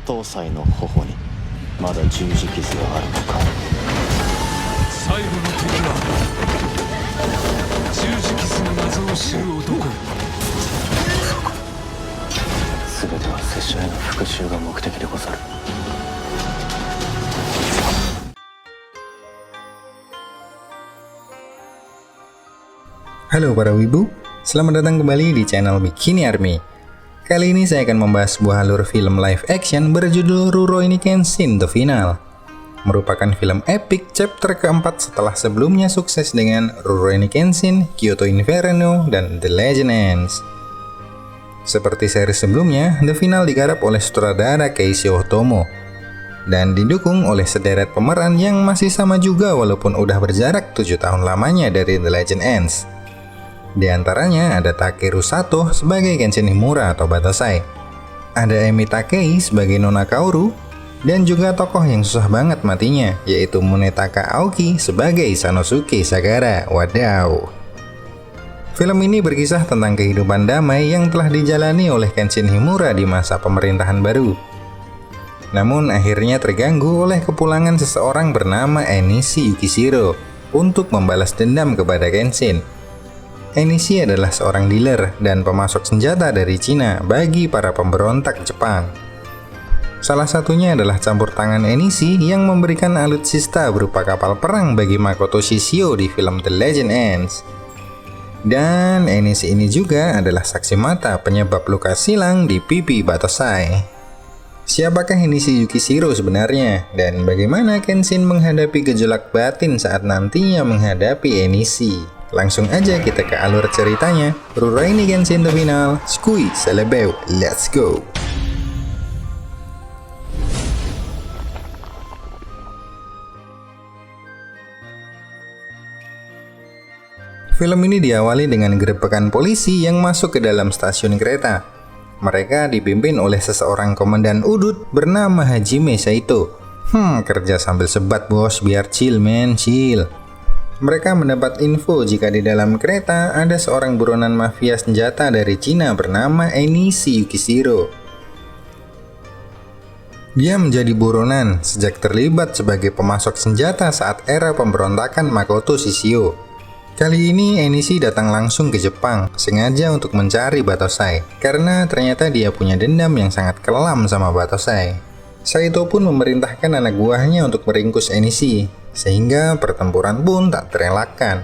東西の頬にまだ十字傷があるのか。最後の敵は十字傷の謎を知る男。全ては拙者への復讐が目的でござる。Halo para wibu, selamat datang kembali di channel Bikini Army. Kali ini saya akan membahas sebuah alur film live action berjudul Rurouni Kenshin The Final. Merupakan film epic chapter keempat setelah sebelumnya sukses dengan Rurouni Kenshin, Kyoto Inferno, dan The Legend Ends. Seperti seri sebelumnya, The Final digarap oleh sutradara Keiichi Otomo dan didukung oleh sederet pemeran yang masih sama juga walaupun udah berjarak 7 tahun lamanya dari The Legend Ends. Di antaranya ada Takeru Sato sebagai Kenshin Himura atau Batosai, ada Emi Takei sebagai Nona Kaoru, dan juga tokoh yang susah banget matinya, yaitu Munetaka Aoki sebagai Sanosuke Sagara. Wadaw. Film ini berkisah tentang kehidupan damai yang telah dijalani oleh Kenshin Himura di masa pemerintahan baru. Namun akhirnya terganggu oleh kepulangan seseorang bernama Enishi Yukishiro untuk membalas dendam kepada Kenshin. Enishi adalah seorang dealer dan pemasok senjata dari Cina bagi para pemberontak Jepang. Salah satunya adalah campur tangan Enishi yang memberikan alutsista berupa kapal perang bagi Makoto Shishio di film The Legend Ends. Dan Enishi ini juga adalah saksi mata penyebab luka silang di pipi Batosai. Siapakah Enishi Yukishiro sebenarnya? Dan bagaimana Kenshin menghadapi gejolak batin saat nantinya menghadapi Enishi? Langsung aja kita ke alur ceritanya. Rurouni Kenshin The Final, Skui Selebeu, let's go! Film ini diawali dengan gerebekan polisi yang masuk ke dalam stasiun kereta. Mereka dipimpin oleh seseorang komandan udut bernama Hajime Saito. Kerja sambil sebat bos, biar chill men, chill. Mereka mendapat info jika di dalam kereta ada seorang buronan mafia senjata dari Cina bernama Enishi Yukishiro. Dia menjadi buronan sejak terlibat sebagai pemasok senjata saat era pemberontakan Makoto Shishio. Kali ini Enishi datang langsung ke Jepang, sengaja untuk mencari Batosai, karena ternyata dia punya dendam yang sangat kelam sama Batosai. Saito pun memerintahkan anak buahnya untuk meringkus Enishi, sehingga pertempuran pun tak terelakkan.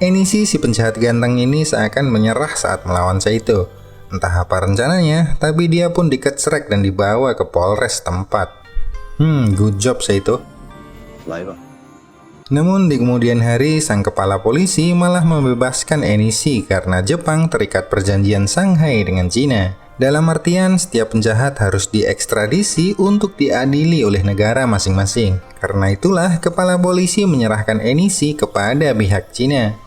Enishi si penjahat ganteng ini seakan menyerah saat melawan Saito. Entah apa rencananya, tapi dia pun dikecrek dan dibawa ke Polres tempat. Good job Saito. Namun di kemudian hari, sang kepala polisi malah membebaskan Enishi karena Jepang terikat perjanjian Shanghai dengan Cina. Dalam artian, setiap penjahat harus diekstradisi untuk diadili oleh negara masing-masing. Karena itulah, kepala polisi menyerahkan Enishi kepada pihak Cina.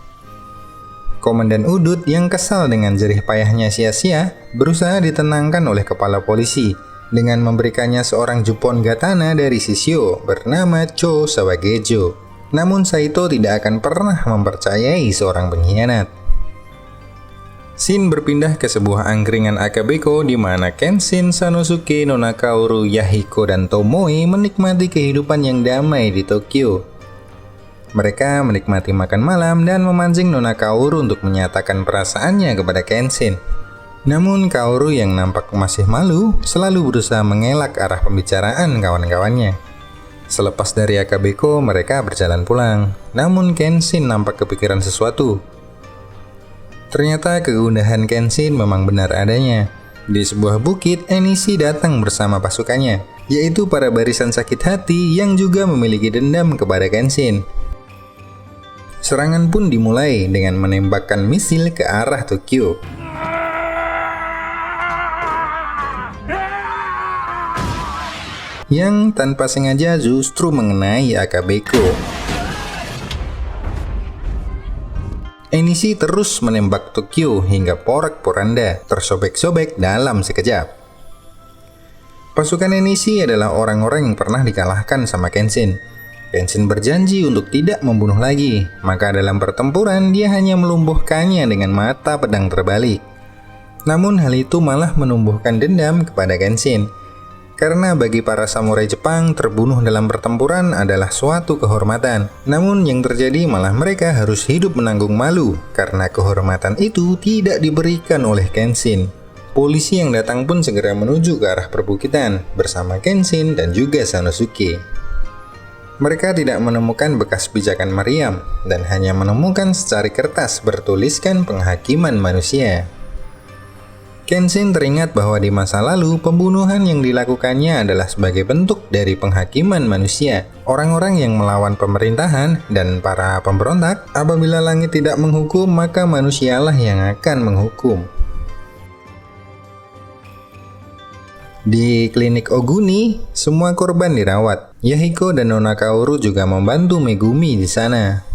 Komandan udut yang kesal dengan jerih payahnya sia-sia, berusaha ditenangkan oleh kepala polisi dengan memberikannya seorang jupon gatana dari Shishio bernama Cho Sawagejo. Namun Saito tidak akan pernah mempercayai seorang pengkhianat. Scene berpindah ke sebuah angkringan Akabeko di mana Kenshin, Sanosuke, Nona Kaoru, Yahiko, dan Tomoe menikmati kehidupan yang damai di Tokyo. Mereka menikmati makan malam dan memancing Nona Kaoru untuk menyatakan perasaannya kepada Kenshin. Namun Kaoru yang nampak masih malu selalu berusaha mengelak arah pembicaraan kawan-kawannya. Selepas dari Akabeko, mereka berjalan pulang. Namun Kenshin nampak kepikiran sesuatu. Ternyata kegundahan Kenshin memang benar adanya. Di sebuah bukit, Enishi datang bersama pasukannya, yaitu para barisan sakit hati yang juga memiliki dendam kepada Kenshin. Serangan pun dimulai dengan menembakkan misil ke arah Tokyo. Yang tanpa sengaja justru mengenai Akabeko. Enishi terus menembak Tokyo hingga porak-poranda tersobek-sobek dalam sekejap. Pasukan Enishi adalah orang-orang yang pernah dikalahkan sama Kenshin. Kenshin berjanji untuk tidak membunuh lagi, maka dalam pertempuran dia hanya melumpuhkannya dengan mata pedang terbalik. Namun hal itu malah menumbuhkan dendam kepada Kenshin. Karena bagi para samurai Jepang, terbunuh dalam pertempuran adalah suatu kehormatan. Namun yang terjadi malah mereka harus hidup menanggung malu, karena kehormatan itu tidak diberikan oleh Kenshin. Polisi yang datang pun segera menuju ke arah perbukitan, bersama Kenshin dan juga Sanosuke. Mereka tidak menemukan bekas pijakan meriam, dan hanya menemukan secari kertas bertuliskan penghakiman manusia. Kenshin teringat bahwa di masa lalu, pembunuhan yang dilakukannya adalah sebagai bentuk dari penghakiman manusia. Orang-orang yang melawan pemerintahan dan para pemberontak, apabila langit tidak menghukum, maka manusialah yang akan menghukum. Di klinik Oguni, semua korban dirawat. Yahiko dan Nona Kaoru juga membantu Megumi di sana.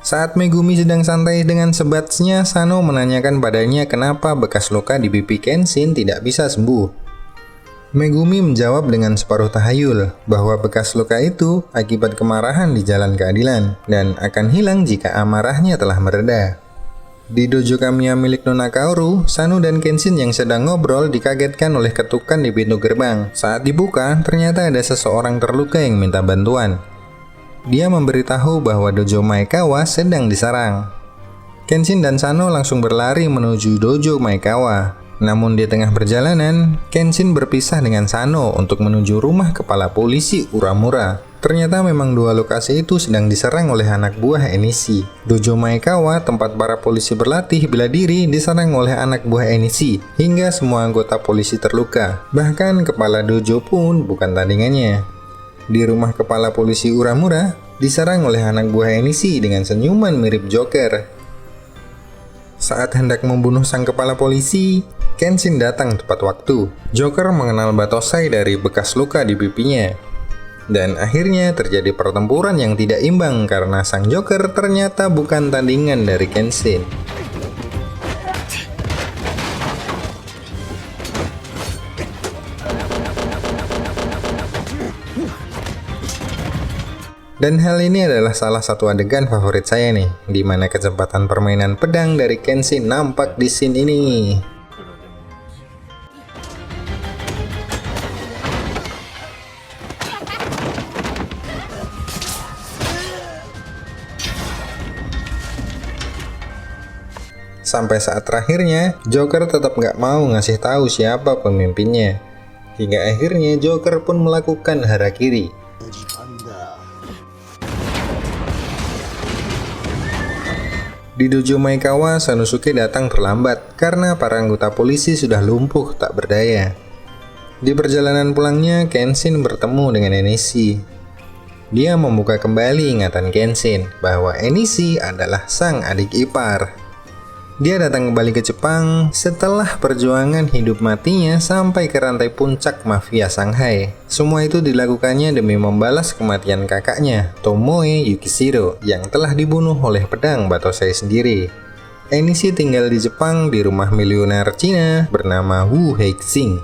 Saat Megumi sedang santai dengan sebatsnya, Sano menanyakan padanya kenapa bekas luka di pipi Kenshin tidak bisa sembuh. Megumi menjawab dengan separuh tahayul bahwa bekas luka itu akibat kemarahan di jalan keadilan dan akan hilang jika amarahnya telah mereda. Di dojo Kamiya milik Nona Kaoru, Sano dan Kenshin yang sedang ngobrol dikagetkan oleh ketukan di pintu gerbang. Saat dibuka, ternyata ada seseorang terluka yang minta bantuan. Dia memberitahu bahwa dojo Maekawa sedang diserang. Kenshin dan Sano langsung berlari menuju dojo Maekawa. Namun di tengah perjalanan, Kenshin berpisah dengan Sano untuk menuju rumah kepala polisi Uramura. Ternyata memang dua lokasi itu sedang diserang oleh anak buah Enishi. Dojo Maekawa, tempat para polisi berlatih bela diri, diserang oleh anak buah Enishi, hingga semua anggota polisi terluka. Bahkan kepala dojo pun bukan tandingannya. Di rumah kepala polisi Uramura, diserang oleh anak buah Enishi dengan senyuman mirip Joker. Saat hendak membunuh sang kepala polisi, Kenshin datang tepat waktu. Joker mengenal Batosai dari bekas luka di pipinya. Dan akhirnya terjadi pertempuran yang tidak imbang karena sang Joker ternyata bukan tandingan dari Kenshin. Dan hal ini adalah salah satu adegan favorit saya nih, di mana kecepatan permainan pedang dari Kenshin nampak di scene ini. Sampai saat terakhirnya, Joker tetap nggak mau ngasih tahu siapa pemimpinnya. Hingga akhirnya Joker pun melakukan harakiri. Di dojo Maekawa, Sanosuke datang terlambat karena para anggota polisi sudah lumpuh tak berdaya. Di perjalanan pulangnya, Kenshin bertemu dengan Enishi. Dia membuka kembali ingatan Kenshin bahwa Enishi adalah sang adik ipar. Dia datang kembali ke Jepang setelah perjuangan hidup matinya sampai ke rantai puncak mafia Shanghai. Semua itu dilakukannya demi membalas kematian kakaknya, Tomoe Yukishiro, yang telah dibunuh oleh pedang Batosai sendiri. Enishi tinggal di Jepang di rumah miliuner Cina bernama Wu Heixing.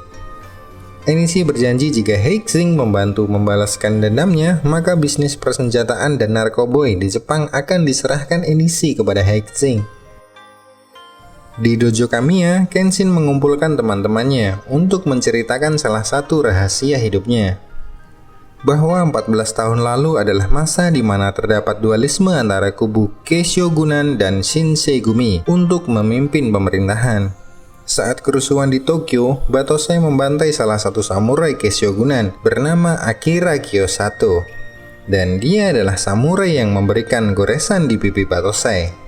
Enishi berjanji jika Heixing membantu membalaskan dendamnya, maka bisnis persenjataan dan narkoboy di Jepang akan diserahkan Enishi kepada Heixing. Di dojo Kamiya, Kenshin mengumpulkan teman-temannya untuk menceritakan salah satu rahasia hidupnya. Bahwa 14 tahun lalu adalah masa di mana terdapat dualisme antara kubu Keishogunan dan Shinsengumi untuk memimpin pemerintahan. Saat kerusuhan di Tokyo, Batosai membantai salah satu samurai Keishogunan bernama Akira Kiyosato. Dan dia adalah samurai yang memberikan goresan di pipi Batosai.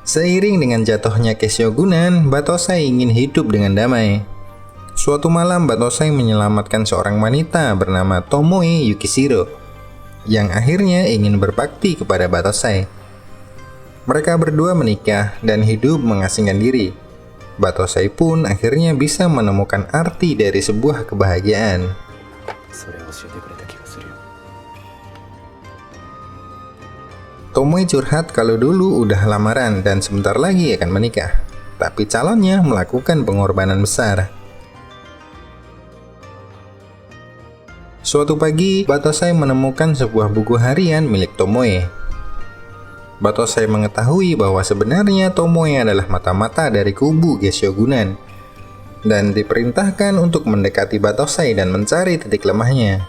Seiring dengan jatuhnya Keishogunan, Batosai ingin hidup dengan damai. Suatu malam, Batosai menyelamatkan seorang wanita bernama Tomoe Yukishiro, yang akhirnya ingin berbakti kepada Batosai. Mereka berdua menikah dan hidup mengasingkan diri. Batosai pun akhirnya bisa menemukan arti dari sebuah kebahagiaan. Tomoe curhat kalau dulu udah lamaran dan sebentar lagi akan menikah, tapi calonnya melakukan pengorbanan besar. Suatu pagi, Batosai menemukan sebuah buku harian milik Tomoe. Batosai mengetahui bahwa sebenarnya Tomoe adalah mata-mata dari kubu Geshogunan dan diperintahkan untuk mendekati Batosai dan mencari titik lemahnya.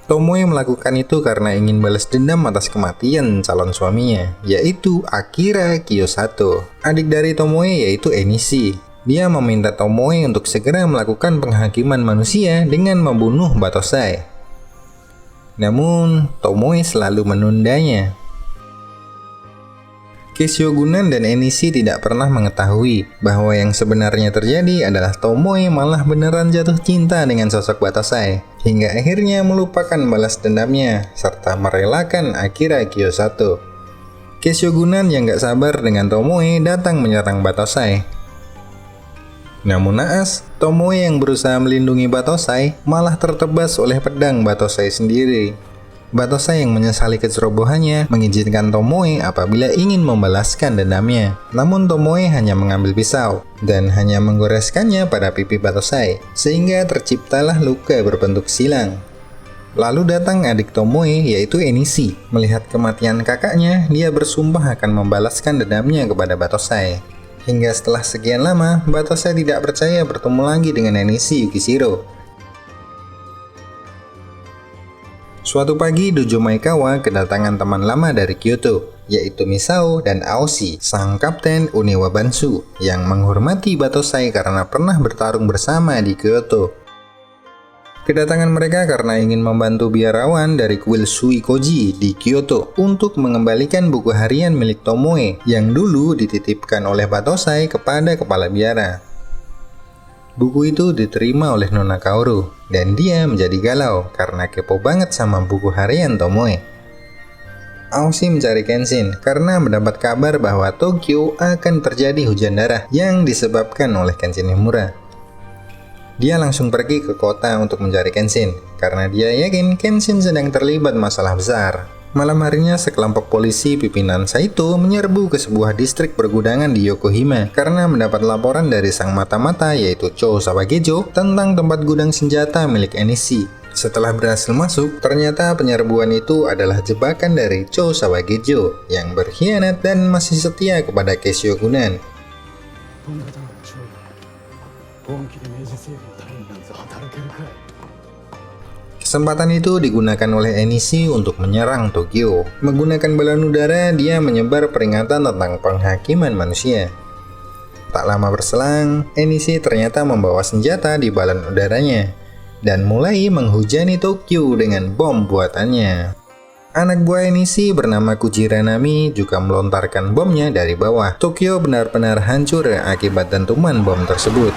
Tomoe melakukan itu karena ingin balas dendam atas kematian calon suaminya, yaitu Akira Kiyosato, adik dari Tomoe yaitu Enishi. Dia meminta Tomoe untuk segera melakukan penghakiman manusia dengan membunuh Batosai. Namun, Tomoe selalu menundanya. Geshogunan dan Enishi tidak pernah mengetahui bahwa yang sebenarnya terjadi adalah Tomoe malah beneran jatuh cinta dengan sosok Batosai, hingga akhirnya melupakan balas dendamnya serta merelakan Akira Kiyosato. Geshogunan yang gak sabar dengan Tomoe datang menyerang Batosai. Namun naas, Tomoe yang berusaha melindungi Batosai malah tertebas oleh pedang Batosai sendiri. Batosai yang menyesali kecerobohannya mengizinkan Tomoe apabila ingin membalaskan dendamnya. Namun Tomoe hanya mengambil pisau dan hanya menggoreskannya pada pipi Batosai, sehingga terciptalah luka berbentuk silang. Lalu datang adik Tomoe yaitu Enishi. Melihat kematian kakaknya, dia bersumpah akan membalaskan dendamnya kepada Batosai. Hingga setelah sekian lama, Batosai tidak percaya bertemu lagi dengan Enishi Yukishiro. Suatu pagi, Dojo Maekawa kedatangan teman lama dari Kyoto, yaitu Misao dan Aoshi, sang kapten Uniwa Bansu, yang menghormati Batosai karena pernah bertarung bersama di Kyoto. Kedatangan mereka karena ingin membantu biarawan dari kuil Suikoji di Kyoto untuk mengembalikan buku harian milik Tomoe yang dulu dititipkan oleh Batosai kepada kepala biara. Buku itu diterima oleh Nona Kaoru, dan dia menjadi galau karena kepo banget sama buku harian Tomoe. Aoshi mencari Kenshin karena mendapat kabar bahwa Tokyo akan terjadi hujan darah yang disebabkan oleh Kenshin Himura. Dia langsung pergi ke kota untuk mencari Kenshin karena dia yakin Kenshin sedang terlibat masalah besar. Malam harinya, sekelompok polisi pimpinan Saito menyerbu ke sebuah distrik pergudangan di Yokohama karena mendapat laporan dari sang mata-mata yaitu Cho Sawagejo tentang tempat gudang senjata milik Enishi. Setelah berhasil masuk, ternyata penyerbuan itu adalah jebakan dari Cho Sawagejo yang berkhianat dan masih setia kepada Geshogunan. Kesempatan itu digunakan oleh Enishi untuk menyerang Tokyo. Menggunakan balon udara, dia menyebar peringatan tentang penghakiman manusia. Tak lama berselang, Enishi ternyata membawa senjata di balon udaranya dan mulai menghujani Tokyo dengan bom buatannya. Anak buah Enishi bernama Kujiranami juga melontarkan bomnya dari bawah. Tokyo benar-benar hancur akibat dentuman bom tersebut.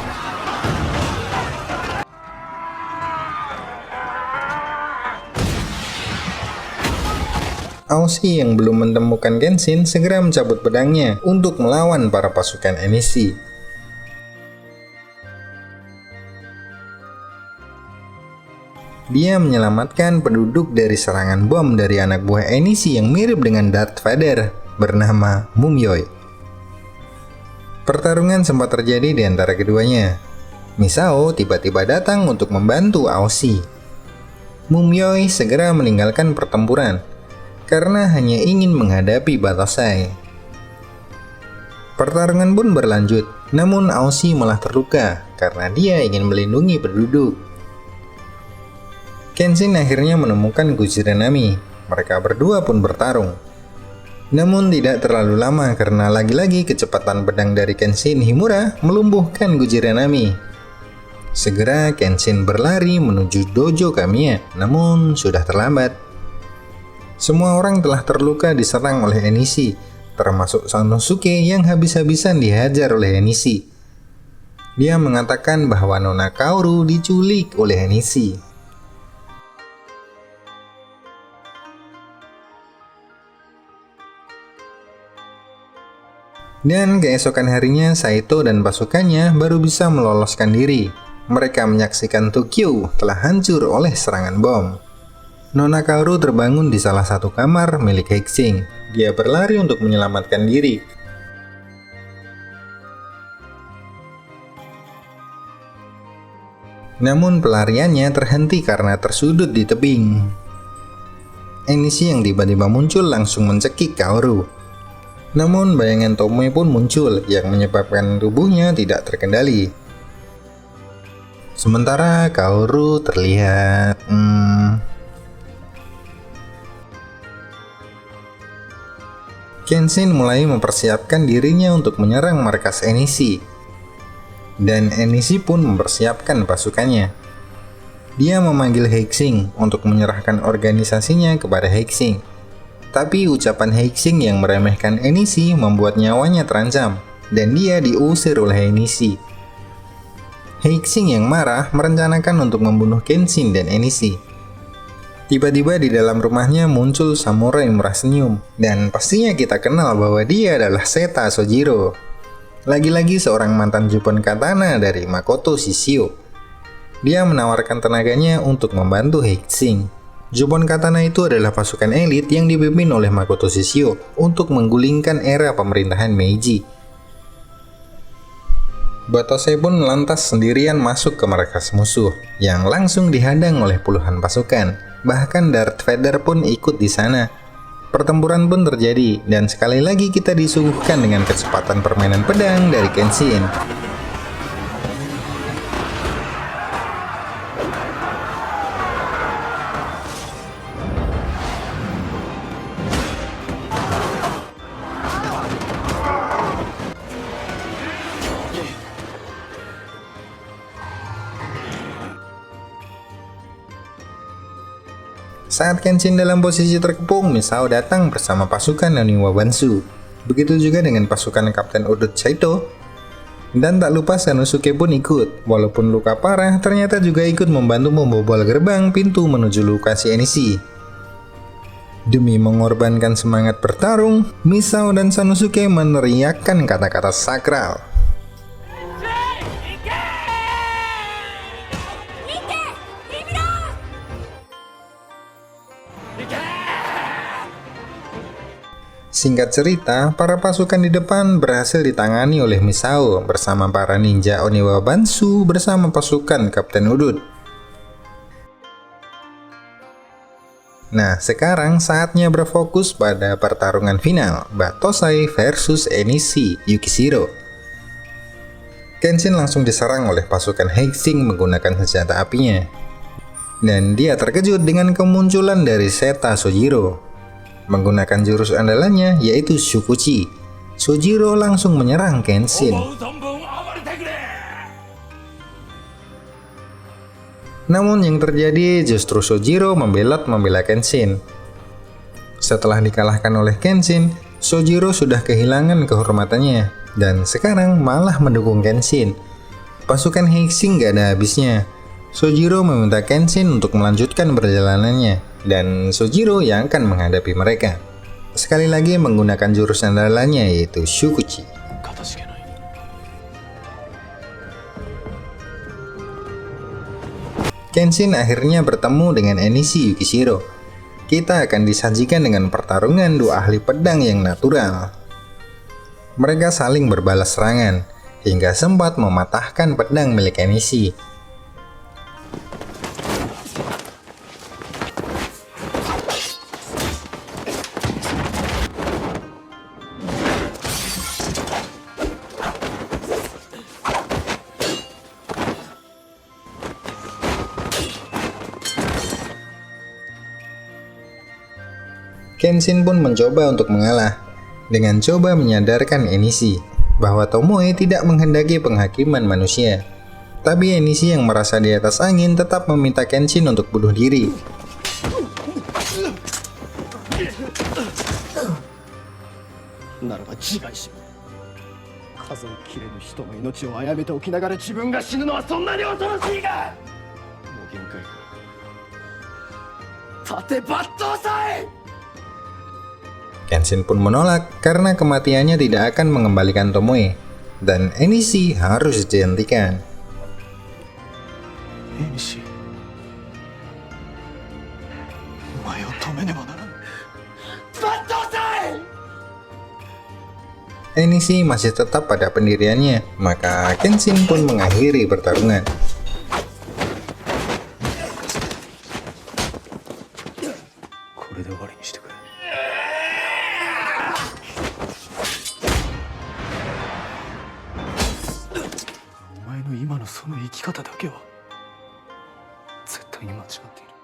Aoshi yang belum menemukan Kenshin segera mencabut pedangnya untuk melawan para pasukan Enishi. Dia menyelamatkan penduduk dari serangan bom dari anak buah Enishi yang mirip dengan Darth Vader bernama Mumyoi. Pertarungan sempat terjadi di antara keduanya. Misao tiba-tiba datang untuk membantu Aoshi. Mumyoi segera meninggalkan pertempuran karena hanya ingin menghadapi Batosai. Pertarungan pun berlanjut, namun Aoshi malah terluka karena dia ingin melindungi penduduk. Kenshin akhirnya menemukan Kujiranami. Mereka berdua pun bertarung. Namun tidak terlalu lama karena lagi-lagi kecepatan pedang dari Kenshin Himura melumpuhkan Kujiranami. Segera Kenshin berlari menuju dojo Kamiya, namun sudah terlambat. Semua orang telah terluka diserang oleh Enishi, termasuk Sanosuke yang habis-habisan dihajar oleh Enishi. Dia mengatakan bahwa Nona Kaoru diculik oleh Enishi. Dan keesokan harinya, Saito dan pasukannya baru bisa meloloskan diri. Mereka menyaksikan Tokyo telah hancur oleh serangan bom. Nona Kaoru terbangun di salah satu kamar milik Hexing. Dia berlari untuk menyelamatkan diri. Namun pelariannya terhenti karena tersudut di tebing. Enishi yang tiba-tiba muncul langsung mencekik Kaoru. Namun bayangan Tomoe pun muncul yang menyebabkan tubuhnya tidak terkendali. Sementara Kaoru terlihat Kenshin mulai mempersiapkan dirinya untuk menyerang markas Enishi. Dan Enishi pun mempersiapkan pasukannya. Dia memanggil Heixing untuk menyerahkan organisasinya kepada Heixing. Tapi ucapan Heixing yang meremehkan Enishi membuat nyawanya terancam, dan dia diusir oleh Enishi. Heixing yang marah merencanakan untuk membunuh Kenshin dan Enishi. Tiba-tiba di dalam rumahnya muncul samurai murah senyum, dan pastinya kita kenal bahwa dia adalah Seta Sojiro. Lagi-lagi seorang mantan Juppon Katana dari Makoto Shishio. Dia menawarkan tenaganya untuk membantu Heixing. Juppon Katana itu adalah pasukan elit yang dipimpin oleh Makoto Shishio untuk menggulingkan era pemerintahan Meiji. Batose pun lantas sendirian masuk ke markas musuh, yang langsung dihadang oleh puluhan pasukan. Bahkan Darth Vader pun ikut di sana. Pertempuran pun terjadi, dan sekali lagi kita disuguhkan dengan kecepatan permainan pedang dari Kenshin. Saat Kenshin dalam posisi terkepung, Misao datang bersama pasukan Naniwa Bansu. Begitu juga dengan pasukan Kapten Udut Saito. Dan tak lupa Sanosuke pun ikut. Walaupun luka parah, ternyata juga ikut membantu membobol gerbang pintu menuju lokasi Enishi. Demi mengorbankan semangat bertarung, Misao dan Sanosuke meneriakkan kata-kata sakral. Singkat cerita, para pasukan di depan berhasil ditangani oleh Misao bersama para ninja Oniwa Bansu bersama pasukan Kapten Udut. Nah, sekarang saatnya berfokus pada pertarungan final, Batosai versus Enishi Yukishiro. Kenshin langsung diserang oleh pasukan Heixing menggunakan senjata apinya. Dan dia terkejut dengan kemunculan dari Seta Sojiro. Menggunakan jurus andalannya yaitu Shukuchi, Sojiro langsung menyerang Kenshin. Namun yang terjadi justru Sojiro membela Kenshin. Setelah dikalahkan oleh Kenshin, Sojiro sudah kehilangan kehormatannya dan sekarang malah mendukung Kenshin. Pasukan Heixing gak ada habisnya. Sojiro meminta Kenshin untuk melanjutkan perjalanannya, dan Sojiro yang akan menghadapi mereka. Sekali lagi menggunakan jurus andalannya yaitu Shukuchi. Kenshin akhirnya bertemu dengan Enishi Yukishiro. Kita akan disajikan dengan pertarungan dua ahli pedang yang natural. Mereka saling berbalas serangan, hingga sempat mematahkan pedang milik Enishi. Kenshin pun mencoba untuk mengalah, dengan coba menyadarkan Enishi bahwa Tomoe tidak menghendaki penghakiman manusia. Tapi Enishi yang merasa di atas angin tetap meminta Kenshin untuk bunuh diri. Kenshin pun menolak karena kematiannya tidak akan mengembalikan Tomoe, dan Enishi harus dihentikan. Enishi masih tetap pada pendiriannya, maka Kenshin pun mengakhiri pertarungan. に間違っている。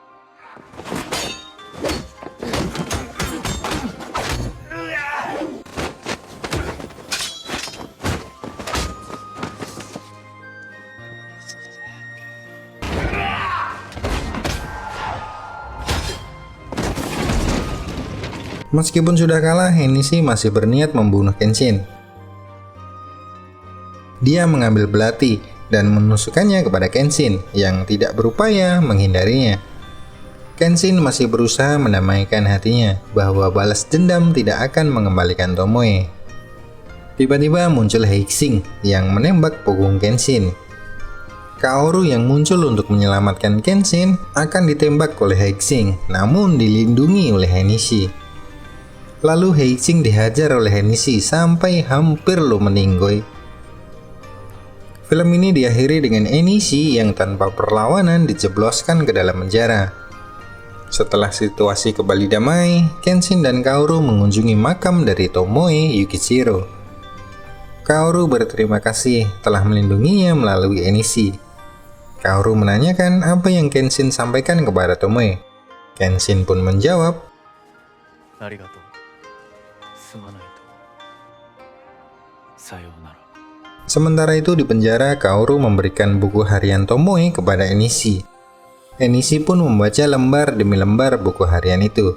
Meskipun sudah kalah, Henishi masih berniat membunuh Kenshin. Dia mengambil belati dan menusukkannya kepada Kenshin yang tidak berupaya menghindarinya. Kenshin masih berusaha mendamaikan hatinya bahwa balas dendam tidak akan mengembalikan Tomoe. Tiba-tiba muncul Heixing yang menembak punggung Kenshin. Kaoru yang muncul untuk menyelamatkan Kenshin akan ditembak oleh Heixing, namun dilindungi oleh Henishi. Lalu Heixing dihajar oleh Henishi sampai hampir meninggoy. Film ini diakhiri dengan Henishi yang tanpa perlawanan dijebloskan ke dalam penjara. Setelah situasi kembali damai, Kenshin dan Kaoru mengunjungi makam dari Tomoe Yukishiro. Kaoru berterima kasih telah melindunginya melalui Henishi. Kaoru menanyakan apa yang Kenshin sampaikan kepada Tomoe. Kenshin pun menjawab, "Arigatou. Sumanai to. Sayonara." Sementara itu di penjara, Kaoru memberikan buku harian Tomoe kepada Enishi. Enishi pun membaca lembar demi lembar buku harian itu.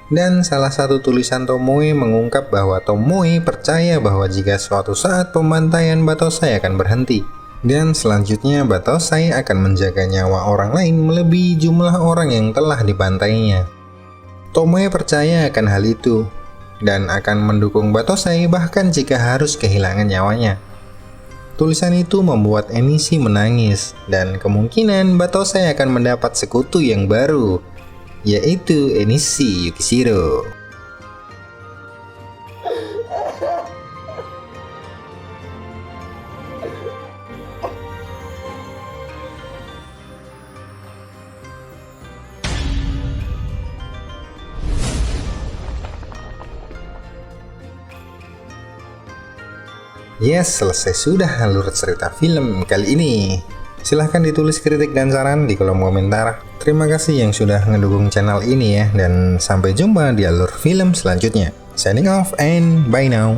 Dan salah satu tulisan Tomoe mengungkap bahwa Tomoe percaya bahwa jika suatu saat pembantaian Batosai akan berhenti, dan selanjutnya Batosai akan menjaga nyawa orang lain melebihi jumlah orang yang telah dibantainya. Tomoe percaya akan hal itu dan akan mendukung Batosai bahkan jika harus kehilangan nyawanya. Tulisan itu membuat Enishi menangis dan kemungkinan Batosai akan mendapat sekutu yang baru, yaitu Enishi Yukishiro. Yes, selesai sudah alur cerita film kali ini. Silahkan ditulis kritik dan saran di kolom komentar. Terima kasih yang sudah ngedukung channel ini ya, dan sampai jumpa di alur film selanjutnya. Signing off and bye now.